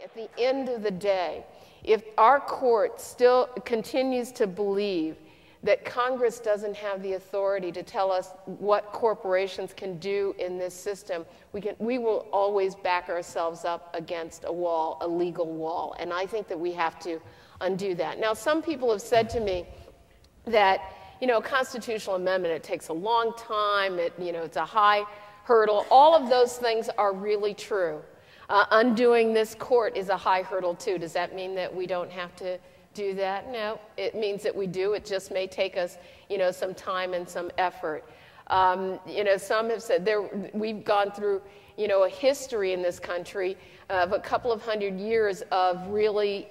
at the end of the day, if our court still continues to believe that Congress doesn't have the authority to tell us what corporations can do in this system, we will always back ourselves up against a wall, a legal wall. And I think that we have to undo that. Now, some people have said to me that, you know, a constitutional amendment, it takes a long time, it's a high hurdle. All of those things are really true. Undoing this court is a high hurdle too. Does that mean that we don't have to do that? No, it means that we do. It just may take us, some time and some effort. Some have said we've gone through, a history in this country of a couple of hundred years of really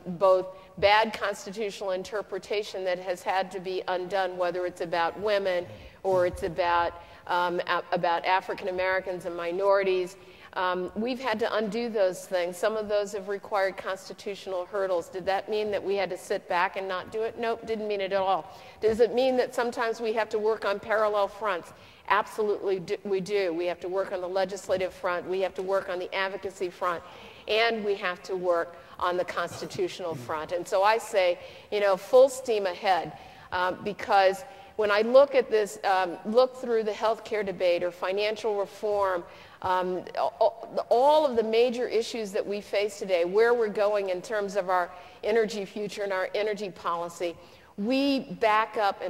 both bad constitutional interpretation that has had to be undone, whether it's about women or it's about African Americans and minorities. We've had to undo those things. Some of those have required constitutional hurdles. Did that mean that we had to sit back and not do it? Nope, didn't mean it at all. Does it mean that sometimes we have to work on parallel fronts? Absolutely we do. We have to work on the legislative front, we have to work on the advocacy front, and we have to work on the constitutional front. And so I say, full steam ahead, because when I look at this, look through the healthcare debate or financial reform, all of the major issues that we face today, where we're going in terms of our energy future and our energy policy, we back up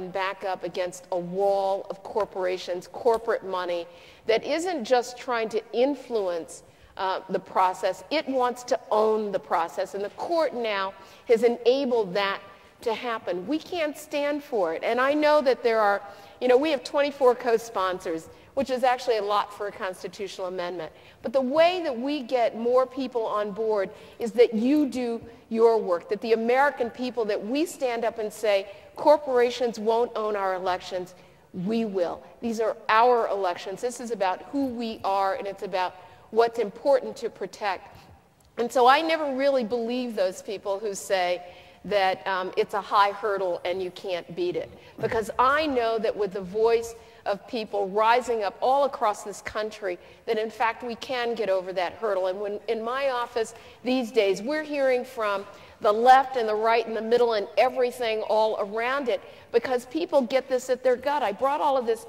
against a wall of corporations, corporate money, that isn't just trying to influence the process, it wants to own the process. And the court now has enabled that to happen. We can't stand for it. And I know that there are, we have 24 co-sponsors, which is actually a lot for a constitutional amendment. But the way that we get more people on board is that you do your work, that the American people, that we stand up and say, corporations won't own our elections, we will. These are our elections. This is about who we are, and it's about what's important to protect. And so I never really believe those people who say that it's a high hurdle and you can't beat it. Because I know that with the voice of people rising up all across this country, that in fact we can get over that hurdle. And when in my office these days, we're hearing from the left and the right and the middle and everything all around it, because people get this at their gut. I brought all of this,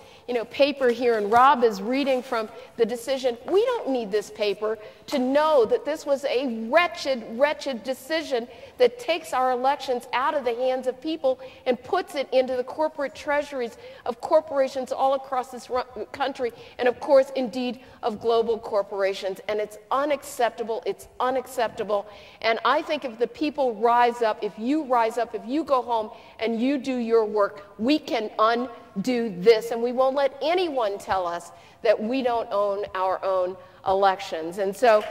paper here, and Rob is reading from the decision. We don't need this paper to know that this was a wretched, wretched decision that takes our elections out of the hands of people and puts it into the corporate treasuries of corporations all across this country, and of course, indeed, of global corporations. And it's unacceptable. It's unacceptable. And I think if the people rise up, if you rise up, if you go home and you do your work, we can undo this, and we won't let anyone tell us that we don't own our own elections. And so